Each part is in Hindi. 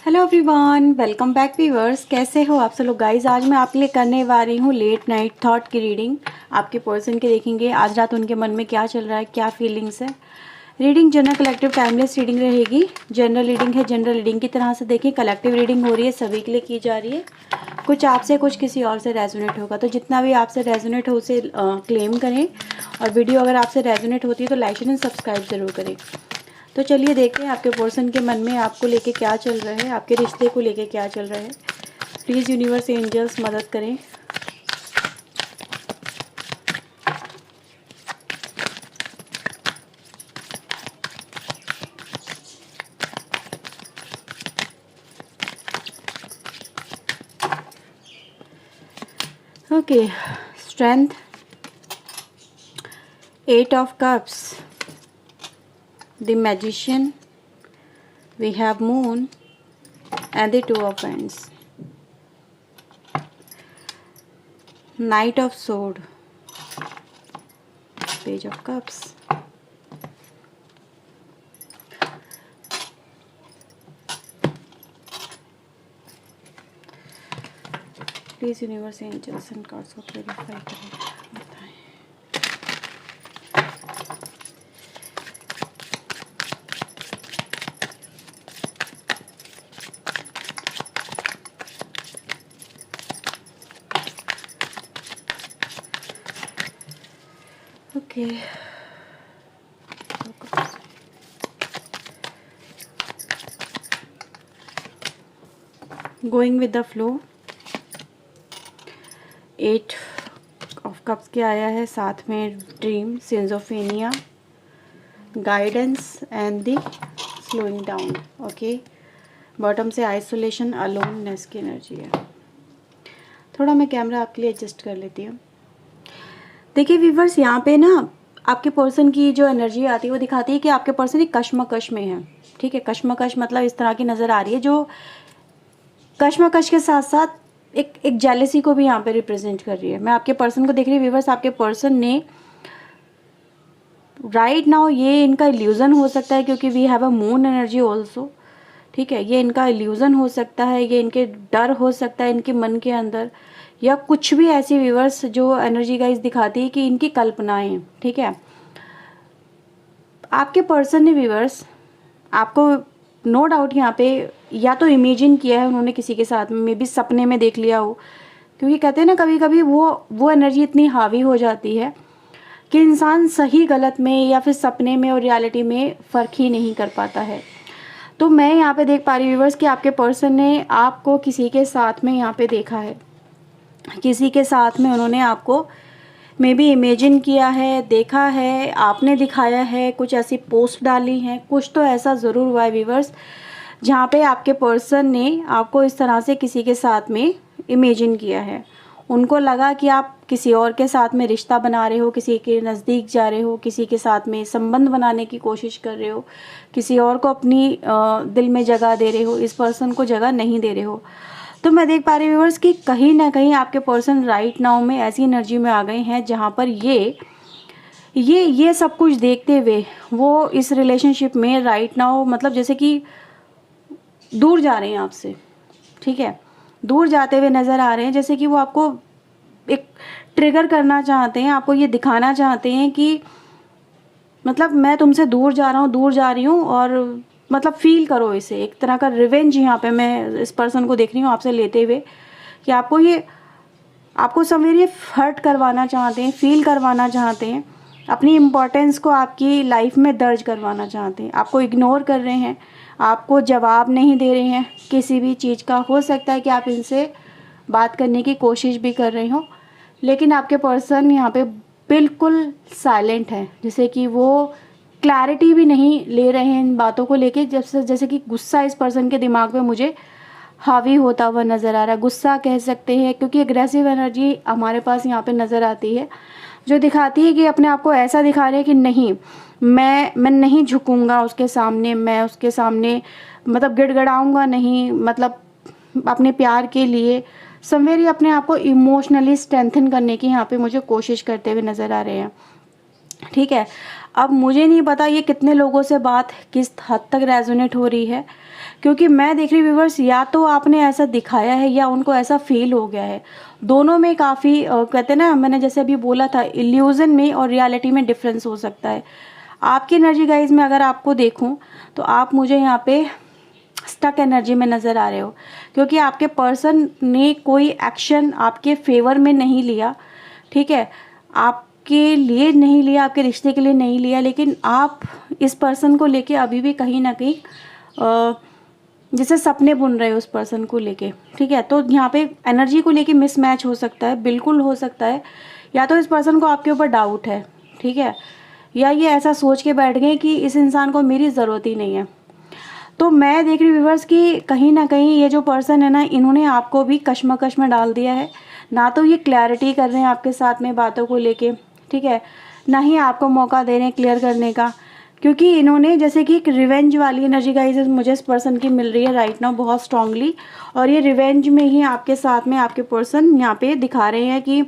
Hello everyone, welcome back viewers. कैसे हो आप सब लोग गाइस। आज मैं आपके लिए करने वाली हूँ लेट नाइट थॉट की रीडिंग। आपके पर्सन के देखेंगे आज रात उनके मन में क्या चल रहा है, क्या फीलिंग्स है। Reading general collective timeless reading रहेगी। जनरल रीडिंग है, जनरल रीडिंग की तरह से देखें। कलेक्टिव रीडिंग हो रही है, सभी के लिए की जा रही है। कुछ आपसे कुछ किसी और से रेजोनेट होगा, तो जितना भी आपसे रेजोनेट हो उसे क्लेम करें। और वीडियो अगर आपसे रेजोनेट होती है तो लाइक एंड सब्सक्राइब जरूर करें। तो चलिए देखते हैं आपके पर्सन के मन में आपको लेके क्या चल रहा है, आपके रिश्ते को लेके क्या चल रहा है। प्लीज़ यूनिवर्स एंजल्स मदद करें। Okay, strength, 8 of cups, the magician, we have moon and the 2 of wands, knight of sword, page of cups, please universe angels and cards को क्लैरिफाई करें, बताएं। Okay, going with the flow, 8 of cups के आया है, साथ में dream, synchronicity, guidance and the slowing down. Okay, bottom से आइसोलेशन, अलोननेस की एनर्जी है। थोड़ा मैं कैमरा आपके लिए एडजस्ट कर लेती हूँ। देखिए व्यूवर्स, यहाँ पे ना आपके पर्सन की जो एनर्जी आती है वो दिखाती है कि आपके पर्सन एक कश्मकश में है। ठीक है, कश्मकश मतलब इस तरह की नज़र आ रही है जो कश्मकश के साथ साथ एक जेलेसी को भी यहाँ पे रिप्रेजेंट कर रही है। मैं आपके पर्सन को देख रही हूँ व्यूवर्स, आपके पर्सन ने राइट नाउ, ये इनका इल्यूजन हो सकता है क्योंकि we have a moon energy also. ठीक है, ये इनका इल्यूजन हो सकता है, ये इनके डर हो सकता है इनके मन के अंदर, या कुछ भी ऐसी व्यूवर्स जो एनर्जी गाइस दिखाती है कि इनकी कल्पनाएं। ठीक है, आपके पर्सन ने व्यूवर्स आपको नो डाउट यहाँ पे या तो इमेजिन किया है उन्होंने किसी के साथ में, मे बी सपने में देख लिया हो, क्योंकि कहते हैं ना कभी कभी वो एनर्जी इतनी हावी हो जाती है कि इंसान सही गलत में या फिर सपने में और रियलिटी में फ़र्क ही नहीं कर पाता है। तो मैं यहाँ पे देख पा रही हूँ व्यूवर्स कि आपके पर्सन ने आपको किसी के साथ में यहाँ पे देखा है, किसी के साथ में उन्होंने आपको मे बी इमेजिन किया है, देखा है, आपने दिखाया है, कुछ ऐसी पोस्ट डाली हैं, कुछ तो ऐसा ज़रूर हुआ है व्यूवर्स जहाँ पे आपके पर्सन ने आपको इस तरह से किसी के साथ में इमेजिन किया है। उनको लगा कि आप किसी और के साथ में रिश्ता बना रहे हो, किसी के नज़दीक जा रहे हो, किसी के साथ में संबंध बनाने की कोशिश कर रहे हो, किसी और को अपनी दिल में जगह दे रहे हो, इस पर्सन को जगह नहीं दे रहे हो। तो मैं देख पा रही हूँ व्यूअर्स कि कहीं ना कहीं आपके पर्सन राइट नाउ में ऐसी एनर्जी में आ गए हैं जहाँ पर ये सब कुछ देखते हुए वो इस रिलेशनशिप में राइट नाउ मतलब जैसे कि दूर जा रहे हैं आपसे। ठीक है, दूर जाते हुए नज़र आ रहे हैं, जैसे कि वो आपको एक ट्रिगर करना चाहते हैं, आपको ये दिखाना चाहते हैं कि मतलब मैं तुमसे दूर जा रहा हूँ, दूर जा रही हूँ, और मतलब फील करो इसे। एक तरह का रिवेंज यहाँ पे मैं इस पर्सन को देख रही हूँ आपसे लेते हुए कि आपको समवेर ये हर्ट करवाना चाहते हैं, फील करवाना चाहते हैं, अपनी इम्पोर्टेंस को आपकी लाइफ में दर्ज करवाना चाहते हैं। आपको इग्नोर कर रहे हैं, आपको जवाब नहीं दे रहे हैं किसी भी चीज़ का। हो सकता है कि आप इनसे बात करने की कोशिश भी कर रहे हो, लेकिन आपके पर्सन यहाँ पे बिल्कुल साइलेंट है, जैसे कि वो क्लैरिटी भी नहीं ले रहे हैं इन बातों को लेके। जैसे कि गुस्सा इस पर्सन के दिमाग पे मुझे हावी होता हुआ नज़र आ रहा है। गुस्सा कह सकते हैं, क्योंकि एग्रेसिव एनर्जी हमारे पास यहाँ पे नज़र आती है जो दिखाती है कि अपने आप को ऐसा दिखा रहे हैं कि नहीं, मैं नहीं झुकूंगा उसके सामने, मैं उसके सामने मतलब गिड़गिड़ाऊंगा नहीं, मतलब अपने प्यार के लिए समवेर ये अपने आप को इमोशनली स्ट्रेंथन करने की यहाँ पे मुझे कोशिश करते हुए नज़र आ रहे हैं। ठीक है, अब मुझे नहीं पता ये कितने लोगों से बात किस हद तक रेजोनेट हो रही है, क्योंकि मैं देख रही हूँ व्यूअर्स, या तो आपने ऐसा दिखाया है या उनको ऐसा फील हो गया है। दोनों में काफ़ी कहते हैं ना, मैंने जैसे अभी बोला था, इल्यूज़न में और रियलिटी में डिफरेंस हो सकता है। आपकी एनर्जी गाइज में अगर आपको देखूं तो आप मुझे यहाँ पे स्टक एनर्जी में नज़र आ रहे हो, क्योंकि आपके पर्सन ने कोई एक्शन आपके फेवर में नहीं लिया, ठीक है, आपके लिए नहीं लिया, आपके रिश्ते के लिए नहीं लिया, लेकिन आप इस पर्सन को लेके अभी भी कहीं ना कहीं जैसे सपने बुन रहे हो उस पर्सन को लेके, ठीक है। तो यहाँ पे एनर्जी को लेके मिसमैच हो सकता है, बिल्कुल हो सकता है। या तो इस पर्सन को आपके ऊपर डाउट है, ठीक है, या ये ऐसा सोच के बैठ गए कि इस इंसान को मेरी ज़रूरत ही नहीं है। तो मैं देख रही हूँ व्यूअर्स कि कहीं ना कहीं ये जो पर्सन है ना, इन्होंने आपको भी कश्मकश में डाल दिया है। ना तो ये क्लैरिटी कर रहे हैं आपके साथ में बातों को लेके, ठीक है, ना ही आपको मौका दे रहे हैं क्लियर करने का, क्योंकि इन्होंने जैसे कि एक रिवेंज वाली एनर्जी गाइस मुझे इस पर्सन की मिल रही है राइट नाउ बहुत स्ट्रांगली। और ये रिवेंज में ही आपके साथ में आपके पर्सन यहाँ पे दिखा रहे हैं कि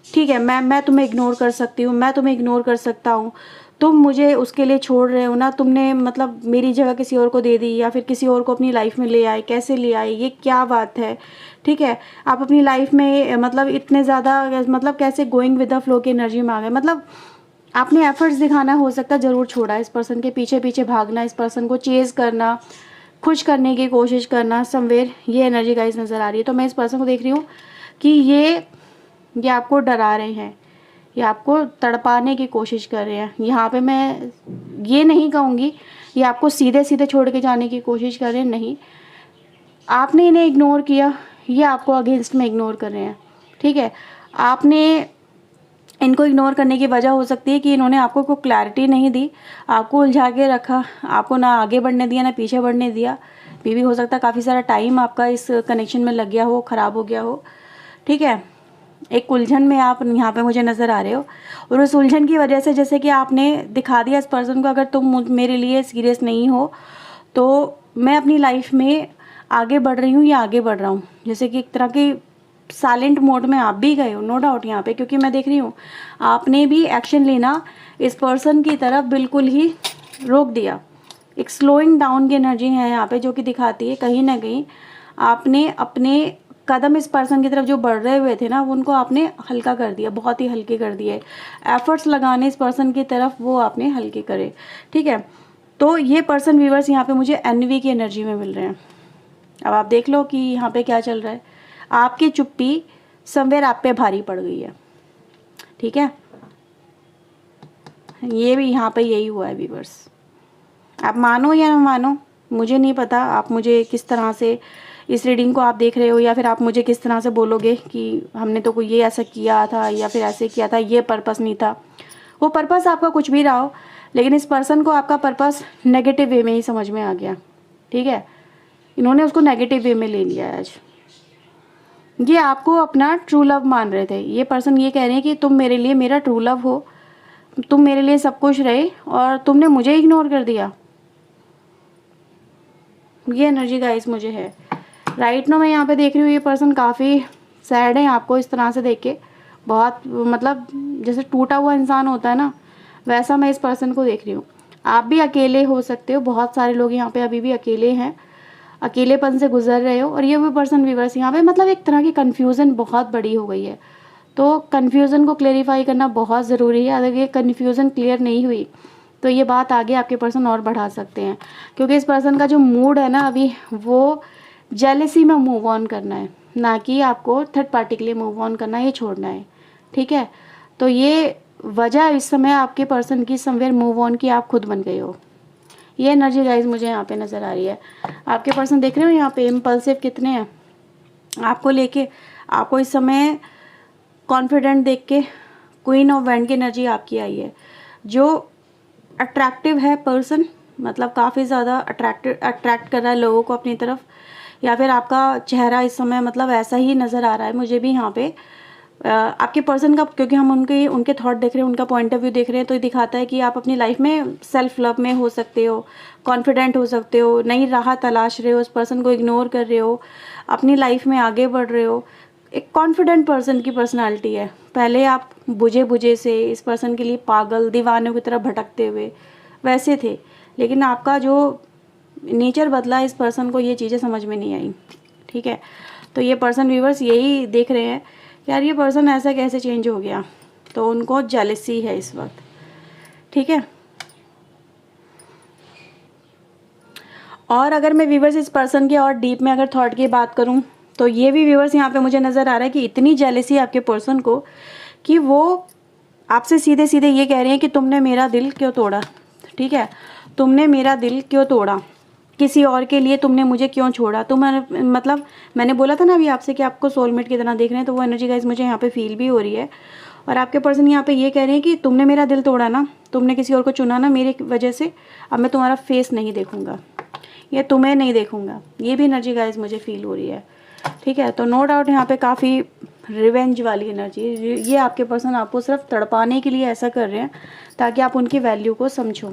ठीक है, मैं तुम्हें इग्नोर कर सकती हूँ, मैं तुम्हें इग्नोर कर सकता हूँ, तुम मुझे उसके लिए छोड़ रहे हो ना, तुमने मतलब मेरी जगह किसी और को दे दी या फिर किसी और को अपनी लाइफ में ले आए, कैसे ले आए, ये क्या बात है, ठीक है। आप अपनी लाइफ में मतलब इतने ज़्यादा मतलब कैसे गोइंग विद द फ्लो की एनर्जी में आ गए, मतलब आपने एफर्ट्स दिखाना हो सकता है ज़रूर छोड़ा, इस पर्सन के पीछे पीछे भागना, इस पर्सन को चेज़ करना, खुश करने की कोशिश करना समवेयर, ये एनर्जी गाइस नज़र आ रही है। तो मैं इस पर्सन को देख रही हूँ कि ये आपको डरा रहे हैं, ये आपको तड़पाने की कोशिश कर रहे हैं। यहाँ पे मैं ये नहीं कहूँगी ये आपको सीधे सीधे छोड़ के जाने की कोशिश कर रहे हैं, नहीं, आपने इन्हें इग्नोर किया, ये आपको अगेंस्ट में इग्नोर कर रहे हैं, ठीक है। आपने इनको इग्नोर करने की वजह हो सकती है कि इन्होंने आपको कोई क्लैरिटी नहीं दी, आपको उलझा के रखा, आपको ना आगे बढ़ने दिया ना पीछे बढ़ने दिया। भी हो सकता है काफ़ी सारा टाइम आपका इस कनेक्शन में लग गया हो, ख़राब हो गया हो, ठीक है। एक उलझन में आप यहाँ पे मुझे नज़र आ रहे हो, और उस उलझन की वजह से जैसे कि आपने दिखा दिया इस पर्सन को, अगर तुम मेरे लिए सीरियस नहीं हो तो मैं अपनी लाइफ में आगे बढ़ रही हूँ या आगे बढ़ रहा हूँ, जैसे कि एक तरह की साइलेंट मोड में आप भी गए हो, नो डाउट यहाँ पे, क्योंकि मैं देख रही हूँ आपने भी एक्शन लेना इस पर्सन की तरफ बिल्कुल ही रोक दिया। एक स्लोइंग डाउन की एनर्जी है यहाँ पे, जो कि दिखाती है कहीं ना कहीं आपने अपने कदम इस पर्सन की तरफ जो बढ़ रहे हुए थे ना, उनको आपने हल्का कर दिया, बहुत ही हल्के कर दिए। एफर्ट्स लगाने इस पर्सन की तरफ वो आपने हल्के करे, ठीक है। तो ये पर्सन व्यूअर्स यहाँ पे मुझे एनवी की एनर्जी में मिल रहे हैं। अब आप देख लो कि यहाँ पे क्या चल रहा है। आपकी चुप्पी समवेयर आप पे भारी पड़ गई है, ठीक है। ये भी यहाँ पे यही हुआ है व्यूअर्स, आप मानो या ना मानो मुझे नहीं पता, आप मुझे किस तरह से इस रीडिंग को आप देख रहे हो, या फिर आप मुझे किस तरह से बोलोगे कि हमने तो कोई ये ऐसा किया था या फिर ऐसे किया था, ये पर्पस नहीं था। वो पर्पस आपका कुछ भी रहा हो, लेकिन इस पर्सन को आपका पर्पस नेगेटिव वे में ही समझ में आ गया, ठीक है। इन्होंने उसको नेगेटिव वे में ले लिया है। आज ये आपको अपना ट्रू लव मान रहे थे, ये पर्सन ये कह रहे हैं कि तुम मेरे लिए मेरा ट्रू लव हो, तुम मेरे लिए सब कुछ रहे और तुमने मुझे इग्नोर कर दिया। ये एनर्जी गाइस मुझे है राइट नाउ। मैं यहाँ पे देख रही हूँ ये पर्सन काफ़ी सैड है आपको इस तरह से देख के, बहुत मतलब जैसे टूटा हुआ इंसान होता है ना, वैसा मैं इस पर्सन को देख रही हूँ। आप भी अकेले हो सकते हो, बहुत सारे लोग यहाँ पे अभी भी अकेले हैं, अकेलेपन से गुजर रहे हो। और ये भी पर्सन व्यूअर्स यहाँ पे मतलब एक तरह की कन्फ्यूज़न बहुत बड़ी हो गई है, तो कन्फ्यूज़न को क्लेरिफाई करना बहुत ज़रूरी है। अगर ये कन्फ्यूज़न क्लियर नहीं हुई तो ये बात आगे आपके पर्सन और बढ़ा सकते हैं, क्योंकि इस पर्सन का जो मूड है ना अभी, वो जेलेसी में मूव ऑन करना है, ना कि आपको थर्ड पार्टी के लिए मूव ऑन करना है, ये छोड़ना है, ठीक है। तो ये वजह इस समय आपके पर्सन की समवेयर मूव ऑन की आप खुद बन गए हो। ये एनर्जी गाइज मुझे यहाँ पे नज़र आ रही है। आपके पर्सन देख रहे हो यहाँ पे इम्पल्सिव कितने हैं आपको लेके, आपको इस समय कॉन्फिडेंट देख के क्वीन ऑफ वैंड की एनर्जी आपकी आई है। जो अट्रैक्टिव है पर्सन, मतलब काफ़ी ज़्यादा अट्रैक्ट कर रहा है लोगों को अपनी तरफ, या फिर आपका चेहरा इस समय मतलब ऐसा ही नज़र आ रहा है मुझे भी यहाँ पे आपके पर्सन का, क्योंकि हम उनके थॉट देख रहे हैं, उनका पॉइंट ऑफ व्यू देख रहे हैं, तो ये दिखाता है कि आप अपनी लाइफ में सेल्फ लव में हो सकते हो, कॉन्फिडेंट हो सकते हो, नई राह तलाश रहे हो, उस पर्सन को इग्नोर कर रहे हो, अपनी लाइफ में आगे बढ़ रहे हो। एक कॉन्फिडेंट पर्सन की पर्सनालिटी है। पहले आप बुझे से इस पर्सन के लिए पागल दीवानों की तरह भटकते हुए वैसे थे, लेकिन आपका जो नेचर बदला, इस पर्सन को ये चीज़ें समझ में नहीं आई। ठीक है, तो ये पर्सन व्यूवर्स यही देख रहे हैं कि यार ये पर्सन ऐसा कैसे चेंज हो गया, तो उनको जेलसी है इस वक्त। ठीक है, और अगर मैं व्यूवर्स इस पर्सन के और डीप में अगर थॉट की बात करूं, तो ये भी व्यूवर्स यहाँ पे मुझे नज़र आ रहा है कि इतनी जेलसी है आपके पर्सन को कि वो आपसे सीधे सीधे ये कह रहे हैं कि तुमने मेरा दिल क्यों तोड़ा। ठीक है, तुमने मेरा दिल क्यों तोड़ा, किसी और के लिए तुमने मुझे क्यों छोड़ा। तो मतलब मैंने बोला था ना अभी आपसे कि आपको सोलमेट की तरह देख रहे हैं, तो वो एनर्जी गाइस मुझे यहाँ पे फील भी हो रही है। और आपके पर्सन यहाँ पे ये कह रहे हैं कि तुमने मेरा दिल तोड़ा ना, तुमने किसी और को चुना ना मेरी वजह से, अब मैं तुम्हारा फेस नहीं देखूंगा, ये तुम्हें नहीं देखूंगा। ये भी एनर्जी गाइस मुझे फील हो रही है। ठीक है, तो नो डाउट यहाँ पे काफ़ी रिवेंज वाली एनर्जी, ये आपके पर्सन आपको सिर्फ तड़पाने के लिए ऐसा कर रहे हैं ताकि आप उनकी वैल्यू को समझो।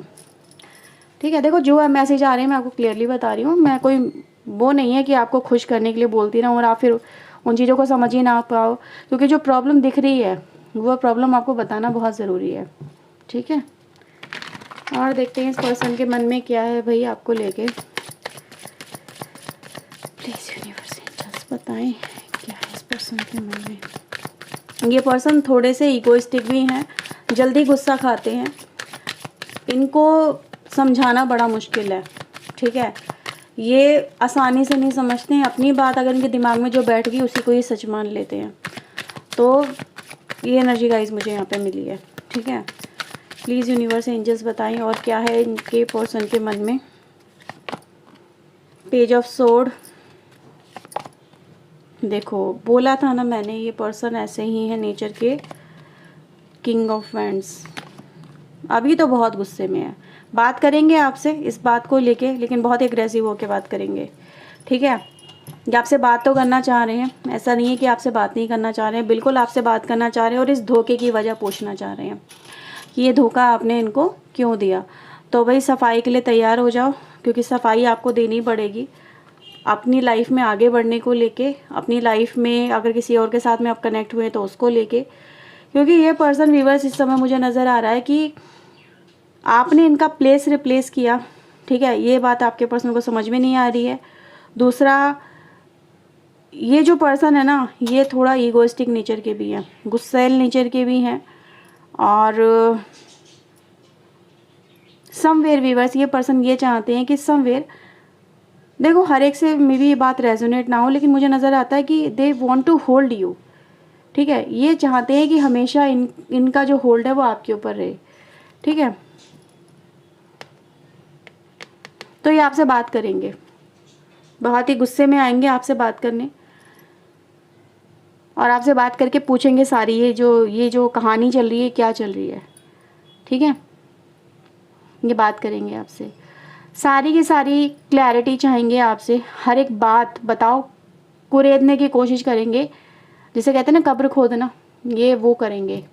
ठीक है, देखो जो मैसेज आ रहे हैं मैं आपको क्लियरली बता रही हूँ, मैं कोई वो नहीं है कि आपको खुश करने के लिए बोलती रहूँ और आप फिर उन चीज़ों को समझ ही ना पाओ, क्योंकि जो प्रॉब्लम दिख रही है वो प्रॉब्लम आपको बताना बहुत ज़रूरी है। ठीक है, और देखते हैं इस पर्सन के मन में क्या है भाई आपको लेके। प्लीज़ यूनिवर्स एंजल्स बताएं क्या है इस पर्सन के मन में। ये पर्सन थोड़े से ईगोइस्टिक भी हैं, जल्दी गुस्सा खाते हैं, इनको समझाना बड़ा मुश्किल है। ठीक है, ये आसानी से नहीं समझते हैं, अपनी बात अगर इनके दिमाग में जो बैठ गई उसी को ये सच मान लेते हैं। तो ये एनर्जी गाइस मुझे यहाँ पे मिली है। ठीक है, प्लीज़ यूनिवर्स एंजल्स बताएं और क्या है इनके पर्सन के मन में। पेज ऑफ सोर्ड, देखो बोला था ना मैंने, ये पर्सन ऐसे ही है नेचर के। किंग ऑफ वैंड्स, अभी तो बहुत गुस्से में है, बात करेंगे आपसे इस बात को लेके, लेकिन बहुत एग्रेसिव होकर बात करेंगे। ठीक है, ये आपसे बात तो करना चाह रहे हैं, ऐसा नहीं है कि आपसे बात नहीं करना चाह रहे हैं, बिल्कुल आपसे बात करना चाह रहे हैं और इस धोखे की वजह पूछना चाह रहे हैं कि ये धोखा आपने इनको क्यों दिया। तो भाई सफाई के लिए तैयार हो जाओ, क्योंकि सफाई आपको देनी पड़ेगी अपनी लाइफ में आगे बढ़ने को लेके, अपनी लाइफ में अगर किसी और के साथ में आप कनेक्ट हुए तो उसको लेके, क्योंकि ये पर्सन व्यूअर्स इस समय मुझे नज़र आ रहा है कि आपने इनका प्लेस रिप्लेस किया। ठीक है, ये बात आपके पर्सन को समझ में नहीं आ रही है। दूसरा, ये जो पर्सन है ना, ये थोड़ा ईगोइस्टिक नेचर के भी हैं, गुस्सैल नेचर के भी हैं, और समवेयर व्यूअर्स ये पर्सन ये चाहते हैं कि समवेयर, देखो हर एक से मे बी ये बात रेजोनेट ना हो, लेकिन मुझे नज़र आता है कि they want to hold you. ठीक है, ये चाहते हैं कि हमेशा इनका जो होल्ड है वो आपके ऊपर रहे। ठीक है, तो ये आपसे बात करेंगे, बहुत ही गुस्से में आएंगे आपसे बात करने, और आपसे बात करके पूछेंगे सारी ये जो कहानी चल रही है क्या चल रही है। ठीक है, ये बात करेंगे आपसे, सारी की सारी क्लैरिटी चाहेंगे आपसे, हर एक बात बताओ, कुरेदने की कोशिश करेंगे, जिसे कहते हैं ना कब्र खोदना, ये वो करेंगे,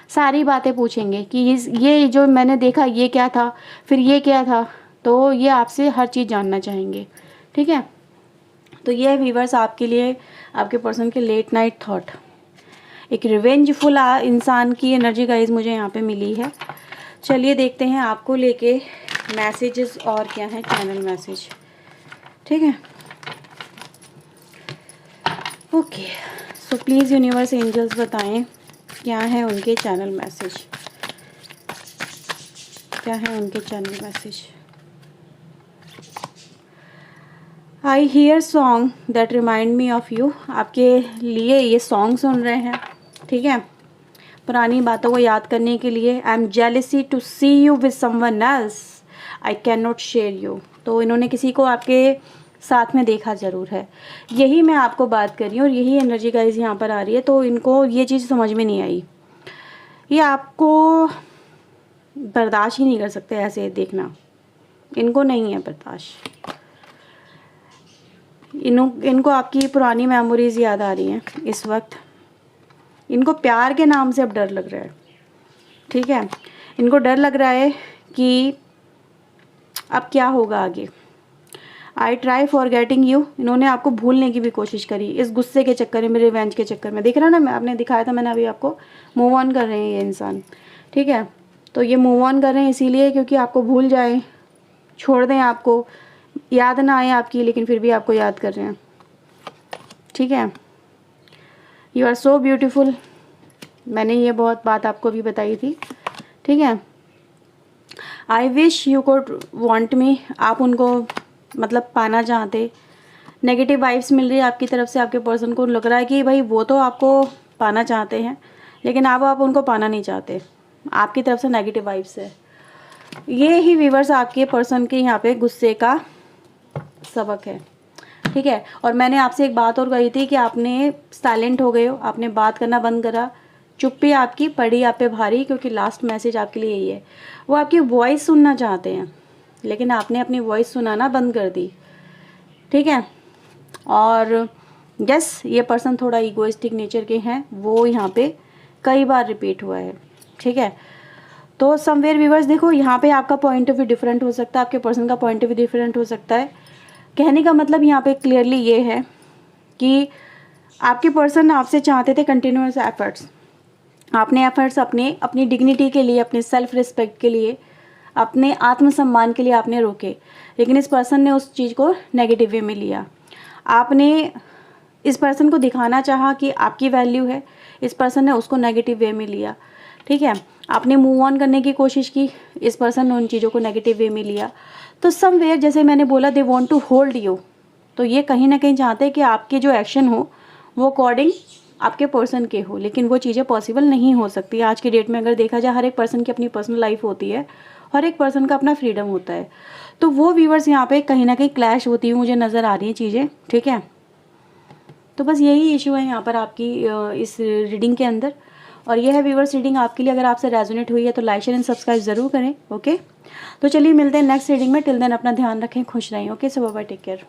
सारी बातें पूछेंगे कि ये जो मैंने देखा ये क्या था, फिर ये क्या था, तो ये आपसे हर चीज़ जानना चाहेंगे। ठीक है, तो ये व्यूअर्स आपके लिए आपके पर्सन के लेट नाइट थॉट, एक रिवेंजफुल इंसान की एनर्जी गाइस मुझे यहाँ पे मिली है। चलिए देखते हैं आपको लेके मैसेजेस और क्या है, चैनल मैसेज। ठीक है, okay, so please universe angels बताएं क्या है उनके चैनल मैसेज, क्या है उनके channel message. I hear song that remind me of you, आपके लिए ये सॉन्ग सुन रहे हैं। ठीक है, पुरानी बातों को याद करने के लिए। I am jealousy to see you with someone else, I can not share you, तो इन्होंने किसी को आपके साथ में देखा ज़रूर है, यही मैं आपको बात कर रही हूँ और यही एनर्जी गाइस यहाँ पर आ रही है। तो इनको ये चीज़ समझ में नहीं आई, ये आपको बर्दाश्त ही नहीं कर सकते ऐसे देखना, इनको नहीं है बर्दाश्त। इनको आपकी पुरानी मेमोरीज याद आ रही हैं इस वक्त, इनको प्यार के नाम से अब डर लग रहा है। ठीक है, इनको डर लग रहा है कि अब क्या होगा आगे। आई ट्राई फॉरगेटिंग यू, इन्होंने आपको भूलने की भी कोशिश करी इस गुस्से के चक्कर में, रिवेंज के चक्कर में। देख रहा ना, मैं आपने दिखाया था मैंने अभी आपको, मूव ऑन कर रहे हैं ये इंसान। ठीक है, तो ये मूव ऑन कर रहे हैं इसीलिए क्योंकि आपको भूल जाए, छोड़ दें आपको, याद ना आए आपकी, लेकिन फिर भी आपको याद कर रहे हैं, ठीक है। यू आर सो ब्यूटीफुल, मैंने ये बहुत बात आपको भी बताई थी, ठीक है। I wish you could want me, आप उनको मतलब पाना चाहते। नेगेटिव वाइब्स मिल रही है आपकी तरफ से, आपके पर्सन को लग रहा है कि भाई वो तो आपको पाना चाहते हैं, लेकिन आप उनको पाना नहीं चाहते, आपकी तरफ से नेगेटिव वाइब्स है। ये ही व्यूअर्स आपके पर्सन के यहाँ पे गुस्से का सबक है, ठीक है। और मैंने आपसे एक बात और कही थी कि आपने साइलेंट हो गए हो, आपने बात करना बंद करा, चुप्पी आपकी पड़ी आप पे भारी, क्योंकि लास्ट मैसेज आपके लिए यही है। वो आपकी वॉइस सुनना चाहते हैं, लेकिन आपने अपनी वॉइस सुनाना बंद कर दी, ठीक है। और यस, ये पर्सन थोड़ा ईगोइस्टिक नेचर के हैं, वो यहाँ पे कई बार रिपीट हुआ है, ठीक है। तो समवेयर व्यूअर्स देखो, यहाँ पे आपका पॉइंट ऑफ व्यू डिफरेंट हो सकता है, आपके पर्सन का पॉइंट ऑफ व्यू डिफरेंट हो सकता है। कहने का मतलब यहाँ पे क्लियरली ये है कि आपके पर्सन आपसे चाहते थे कंटिन्यूअस एफर्ट्स, आपने एफर्ट्स अपनी डिग्निटी के लिए, अपने सेल्फ रिस्पेक्ट के लिए, अपने आत्मसम्मान के लिए आपने रोके, लेकिन इस पर्सन ने उस चीज़ को नेगेटिव वे में लिया। आपने इस पर्सन को दिखाना चाहा कि आपकी वैल्यू है, इस पर्सन ने उसको नेगेटिव वे में लिया, ठीक है। आपने मूव ऑन करने की कोशिश की, इस पर्सन ने उन चीज़ों को नेगेटिव वे में लिया। तो समवेयर जैसे मैंने बोला, they want to hold you, तो ये कहीं ना कहीं चाहते हैं कि आपके जो एक्शन हो वो अकॉर्डिंग आपके पर्सन के हो, लेकिन वो चीज़ें पॉसिबल नहीं हो सकती। आज की डेट में अगर देखा जाए, हर एक पर्सन की अपनी पर्सनल लाइफ होती है, हर एक पर्सन का अपना फ्रीडम होता है। तो वो व्यूवर्स यहाँ पे कहीं ना कहीं क्लैश होती हुई मुझे नज़र आ रही हैं चीज़ें, ठीक है। तो बस यही इशू है यहाँ पर आपकी इस रीडिंग के अंदर। और यह है व्यूवर्स रीडिंग आपके लिए। अगर आपसे रेजोनेट हुई है तो लाइक शेयर एंड सब्सक्राइब ज़रूर करें, ओके। तो चलिए मिलते हैं नेक्स्ट रीडिंग में। टिल देन अपना ध्यान रखें, खुश रहें, ओके। सो बाय बाय, टेक केयर।